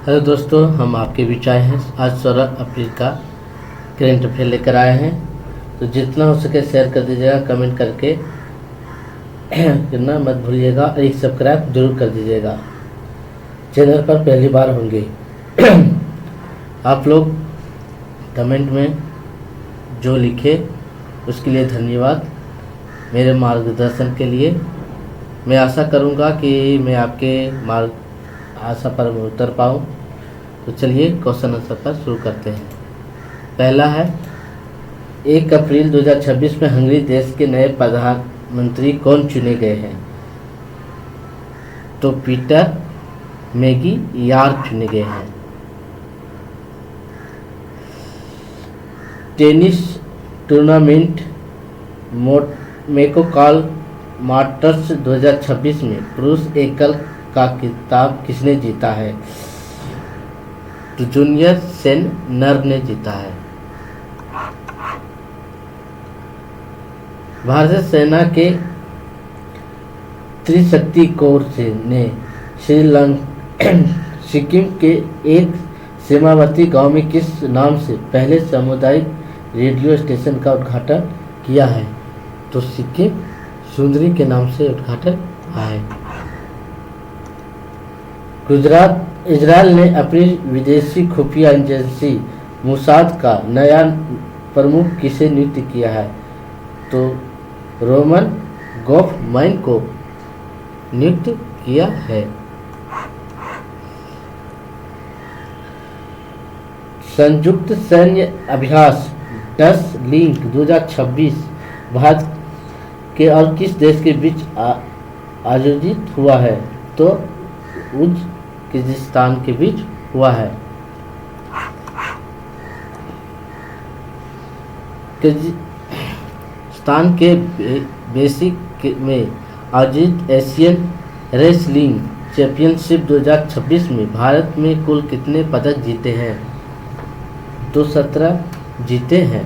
Hello दोस्तों, हम आपके बीच आए हैं। आज 16 अप्रैल का करेंट अफेयर लेकर आए हैं। तो जितना हो सके शेयर कर दीजिएगा, कमेंट करके करना मत भूलिएगा। एक सब्सक्राइब जरूर कर दीजिएगा। चैनल पर पहली बार होंगे आप लोग कमेंट में जो लिखे उसके लिए धन्यवाद। मेरे मार्गदर्शन के लिए मैं आशा करूँगा कि मैं आपके आशा पर उतर पाऊँ। तो चलिए क्वेश्चन आंसर पर शुरू करते हैं। पहला है, 1 अप्रैल 2026 में हंगरी देश के नए प्रधानमंत्री कौन चुने गए हैं? तो पीटर मैगी यार चुने गए हैं। टेनिस टूर्नामेंट मेकोकाल मास्टर्स 2026 में पुरुष एकल का खिताब किसने जीता है? तो जूनियर सेन नर ने जीता है। भारतीय सेना के त्रिशक्ति कोर ने सिक्किम के एक सीमावर्ती गांव में किस नाम से पहले सामुदायिक रेडियो स्टेशन का उद्घाटन किया है? तो सिक्किम सुंदरी के नाम से उद्घाटन हुआ है। इजराइल ने अपनी विदेशी खुफिया एजेंसी मोसाद का नया प्रमुख किसे नियुक्त किया है? तो रोमन गोफमैन को नियुक्त किया है। संयुक्त सैन्य अभ्यास डस लिंक 2026 भारत के और किस देश के बीच आयोजित हुआ है? तो उज्बेकिस्तान के बीच हुआ है। किर्गिस्तान के बेसिक में आयोजित एशियन रेसलिंग चैंपियनशिप 2026 में भारत में कुल कितने पदक जीते हैं? तो 17 जीते हैं।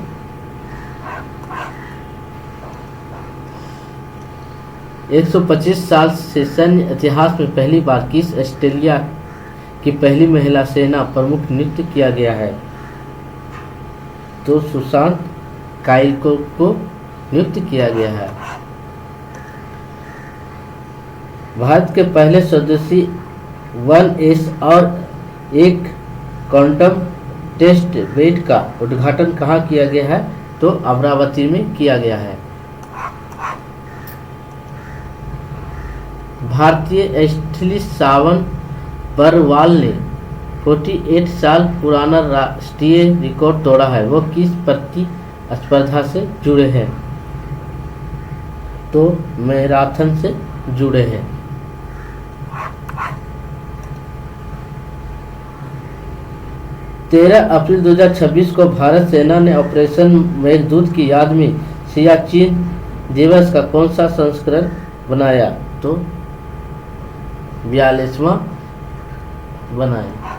एक 125 साल से सैन्य इतिहास में पहली बार किस ऑस्ट्रेलिया की पहली महिला सेना प्रमुख नियुक्त किया गया है? तो सुशांत काइको को नियुक्त किया गया है। भारत के पहले स्वदेशी 1S और 1 क्वांटम टेस्ट बेड का उद्घाटन कहाँ किया गया है? तो अमरावती में किया गया है। भारतीय एथलीट सावन बरवाल ने 48 साल पुराना राष्ट्रीय रिकॉर्ड तोड़ा है। वो किस प्रतिस्पर्धा से जुड़े हैं? तो मैराथन से जुड़े हैं। तेरह अप्रैल 2026 को भारत सेना ने ऑपरेशन मेघदूत की याद में सियाचिन दिवस का कौन सा संस्करण बनाया? तो 42वां बनाया।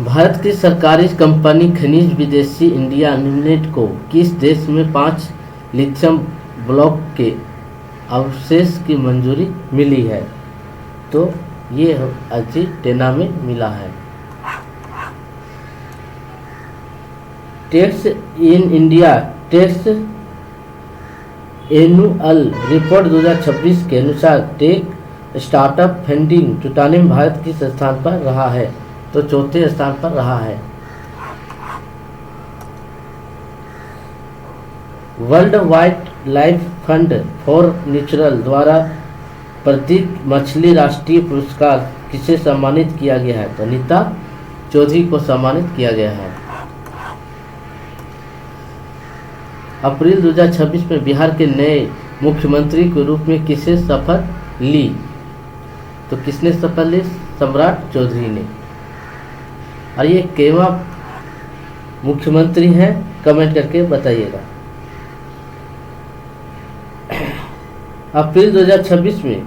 भारत की सरकारी कंपनी खनिज विदेशी इंडिया लिमिटेड को किस देश में 5 लिथियम ब्लॉक के अवशेष की मंजूरी मिली है? तो ये अर्जेंटीना में मिला है। Tax in India tax annual report 2026 के अनुसार टेक स्टार्टअप फंडिंग जुटाने में भारत किस स्थान पर रहा है? तो चौथे स्थान पर रहा है। World wild life fund for natural द्वारा प्रतीक मछली राष्ट्रीय पुरस्कार किसे सम्मानित किया गया है? तो नीता चौधरी को सम्मानित किया गया है। अप्रैल 2026 में बिहार के नए मुख्यमंत्री के रूप में किसे शपथ ली? तो किसने शपथ ली? सम्राट चौधरी ने। और ये केवा मुख्यमंत्री हैं, कमेंट करके बताइएगा। अप्रैल 2026 में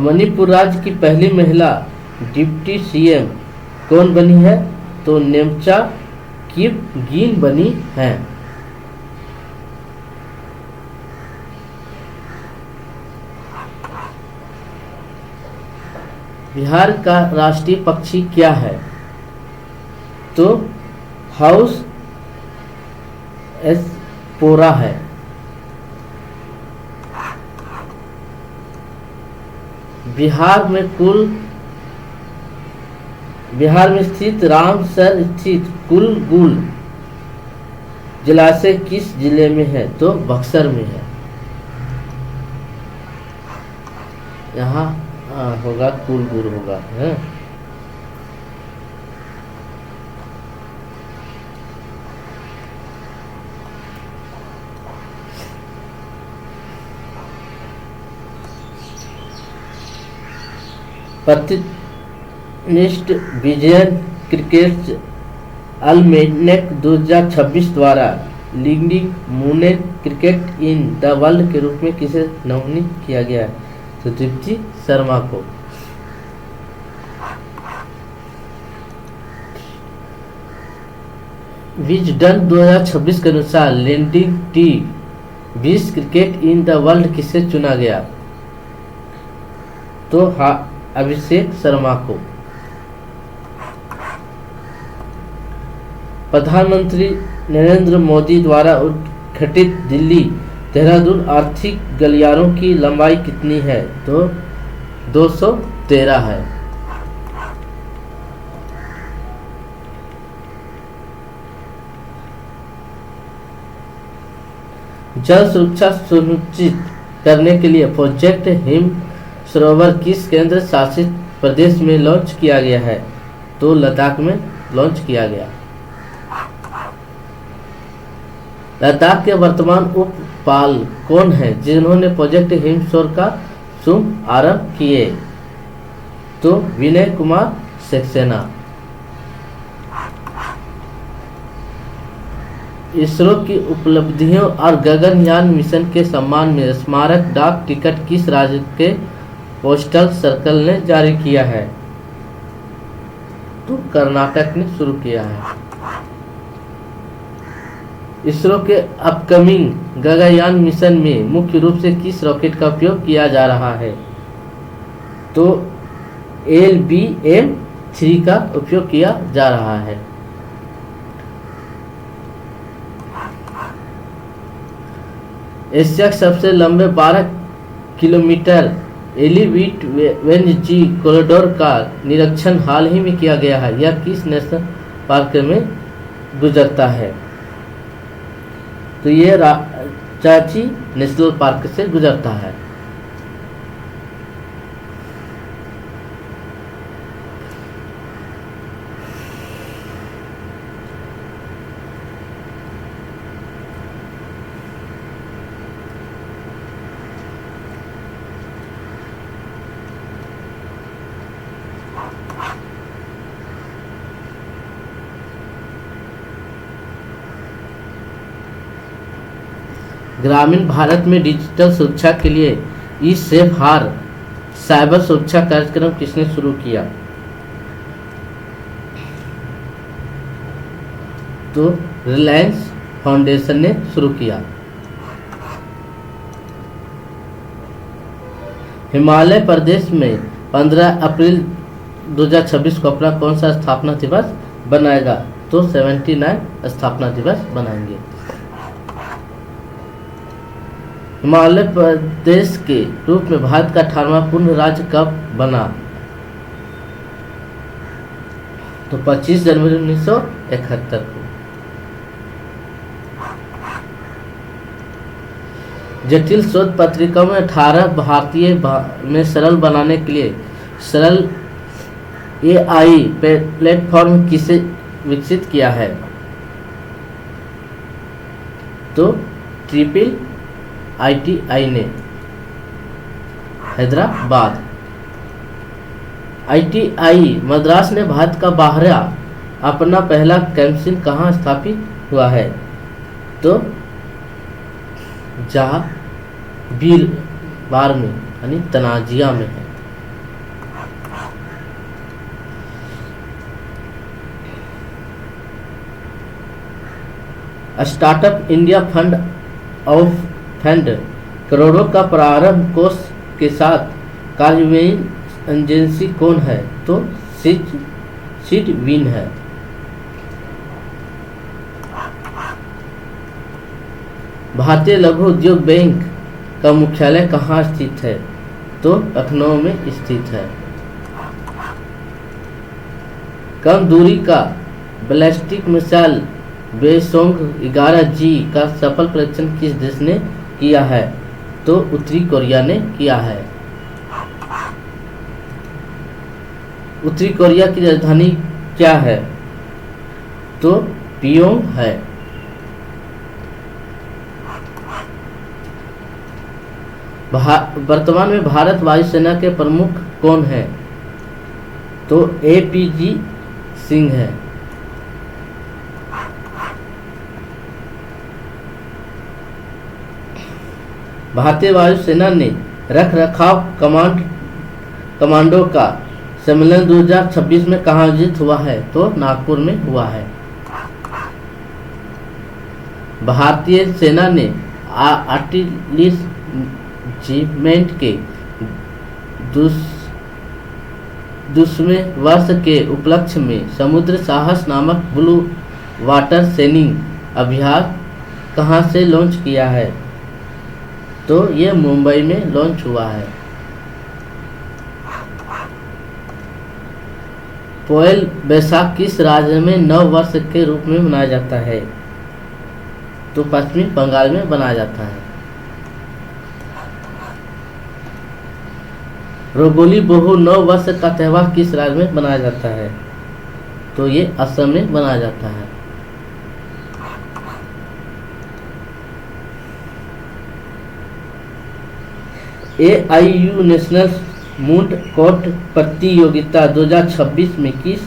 मणिपुर राज्य की पहली महिला डिप्टी सीएम कौन बनी है? तो नेमचा किपगिन बनी है। बिहार का राष्ट्रीय पक्षी क्या है? तो हाउस एस्पोरा है। बिहार में स्थित रामसर स्थित कुलगुल जलाशय किस जिले में है? तो बक्सर में है। यहाँ होगा कुलगुल होगा है। प्रतिनिष्ठ विजयन क्रिकेट अल्मेनेक 2026 द्वारा leading women cricket in the world के रूप में किसे नामित किया गया है? तो दीप्ति शर्मा को। विजडन 2026 के अनुसार leading T 20 cricket in the world किसे चुना गया? तो अभिषेक शर्मा को। प्रधानमंत्री नरेंद्र मोदी द्वारा उद्घाटित दिल्ली देहरादून आर्थिक गलियारों की लंबाई कितनी है? तो 213 है। जल सुरक्षा सुनिश्चित करने के लिए प्रोजेक्ट हिम सरोवर किस केंद्र शासित प्रदेश में लॉन्च किया गया है? तो लद्दाख में लॉन्च किया गया। लद्दाख के वर्तमान उपपाल कौन है जिन्होंने प्रोजेक्ट हिमसरोवर का शुभ आरंभ किए? तो विनय कुमार सक्सेना। इसरो की उपलब्धियों और गगनयान मिशन के सम्मान में स्मारक डाक टिकट किस राज्य के पोस्टल सर्कल ने जारी किया है? तो कर्नाटक ने शुरू किया है। इसरो के अपकमिंग गगनयान मिशन में मुख्य रूप से किस रॉकेट का उपयोग किया जा रहा है? तो LBM-3 का उपयोग किया जा रहा है। एशिया के सबसे लंबे 12 किलोमीटर एलिवेट वेंजी कॉरिडोर का निरीक्षण हाल ही में किया गया है। यह किस नेशनल पार्क में गुजरता है? तो ये रांची नेशनल पार्क से गुजरता है। ग्रामीण भारत में डिजिटल सुरक्षा के लिए ई सेफ हार साइबर सुरक्षा कार्यक्रम किसने शुरू किया? तो रिलायंस फाउंडेशन ने शुरू किया। हिमाचल प्रदेश में 15 अप्रैल 2026 को अपना कौन सा स्थापना दिवस बनाएगा? तो 79 स्थापना दिवस बनाएंगे। हिमाचल प्रदेश के रूप में भारत का 18वां पूर्ण राज्य कब बना? तो 25 जनवरी 1971 को। जटिल शोध पत्रिकाओं में 18 भारतीय में सरल बनाने के लिए सरल AI प्लेटफॉर्म किसे विकसित किया है? तो IITI ने हैदराबाद। IITI मद्रास ने भारत का बाहरा अपना पहला कैंपस कहाँ स्थापित हुआ है? तो जहाँ बीर बार में यानी तनाजिया में है। Startup India fund of fund करोड़ों का प्रारंभ कोष के साथ कार्यान्वयन एजेंसी कौन है? तो सीड विन है। भारतीय लघु उद्योग बैंक का मुख्यालय कहाँ स्थित है? तो लखनऊ में स्थित है। कम दूरी का बैलिस्टिक मिसाइल बेसोंग 11G का सफल परीक्षण किस देश ने किया है? तो उत्तरी कोरिया ने किया है। उत्तरी कोरिया की राजधानी क्या है? तो पियोंग है। वर्तमान में भारत वायुसेना के प्रमुख कौन है? तो APG सिंह है। भारतीय वायुसेना ने रख रखाव कमांडो का सम्मेलन 2026 में कहाँ आयोजित हुआ है? तो नागपुर में हुआ है। भारतीय सेना ने आर्टिलरीमेंट के 2वें वर्ष के उपलक्ष्य में समुद्र साहस नामक ब्लू वाटर सेलिंग अभ्यास कहाँ से लॉन्च किया है? तो ये मुंबई में लॉन्च हुआ है। पोइल बैसाख किस राज्य में नव वर्ष के रूप में मनाया जाता है? तो पश्चिमी बंगाल में मनाया जाता है। रोगोली बोहू नव वर्ष का त्यौहार किस राज्य में मनाया जाता है? तो ये असम में मनाया जाता है। AIU नेशनल मूट कोर्ट प्रतियोगिता 2026 में किस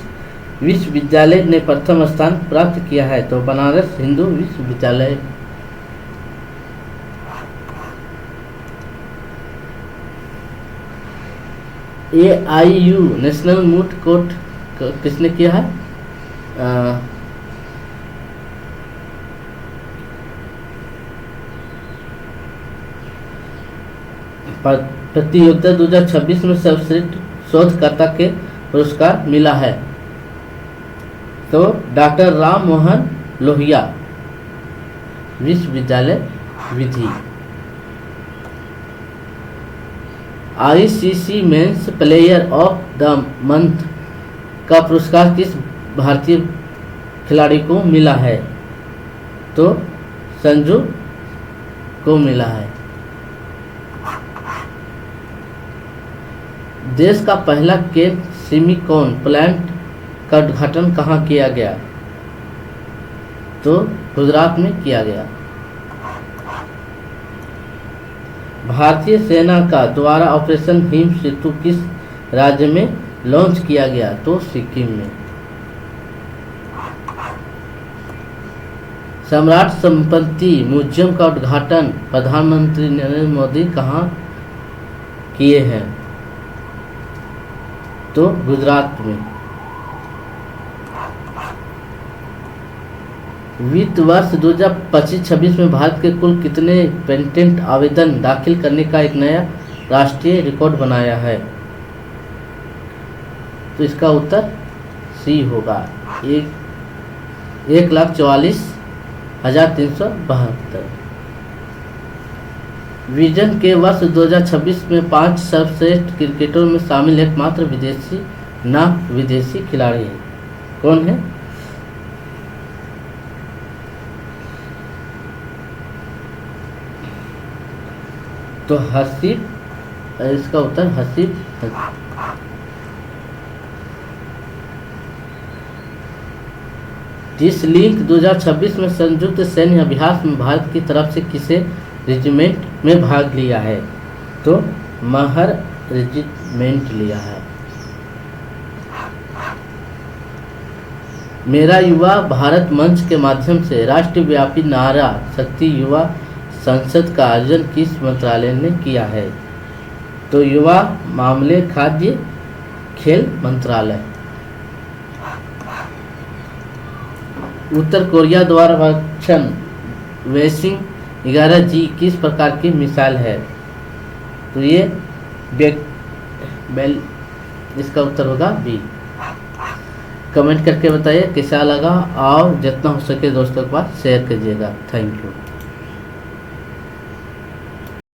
विश्वविद्यालय ने प्रथम स्थान प्राप्त किया है? तो बनारस हिंदू विश्वविद्यालय। AIU नेशनल मूट कोर्ट किसने किया है? प्रतियोगिता 2026 में सर्वश्रेष्ठ शोधकर्ता के पुरस्कार मिला है। तो डॉक्टर राम मोहन लोहिया विश्वविद्यालय विधि। ICC men's player of the month का पुरस्कार किस भारतीय खिलाड़ी को मिला है? तो संजू को मिला है। देश का पहला केन सिमिकॉन प्लांट का उद्घाटन कहाँ किया गया? तो गुजरात में किया गया। भारतीय सेना का द्वारा ऑपरेशन हिम सेतु किस राज्य में लॉन्च किया गया? तो सिक्किम में। सम्राट संपत्ति म्यूजियम का उद्घाटन प्रधानमंत्री नरेंद्र मोदी कहाँ किए हैं? तो गुजरात में। वित्त वर्ष 2025-26 में भारत के कुल कितने पेटेंट आवेदन दाखिल करने का एक नया राष्ट्रीय रिकॉर्ड बनाया है? तो इसका उत्तर सी होगा। 1,44,372। विजन के वर्ष 2026 में 5 सर्वश्रेष्ठ क्रिकेटरों में शामिल एकमात्र विदेशी खिलाड़ी है। कौन है? तो हसीब, इसका उत्तर हसीब। जिस लिंक 2026 में संयुक्त सैन्य अभ्यास में भारत की तरफ से किसे रेजिमेंट में भाग लिया है? तो महर रेजिमेंट लिया है। मेरा युवा भारत मंच के माध्यम से राष्ट्रव्यापी नारा शक्ति युवा संसद का आयोजन किस मंत्रालय ने किया है? तो युवा मामले खाद्य खेल मंत्रालय। उत्तर कोरिया द्वारा भक्षण वेसिंग 11G किस प्रकार की मिसाल है? तो ये बेल, इसका उत्तर होगा बी। कमेंट करके बताइए कैसा लगा और जितना हो सके दोस्तों के पास शेयर कीजिएगा। Thank you.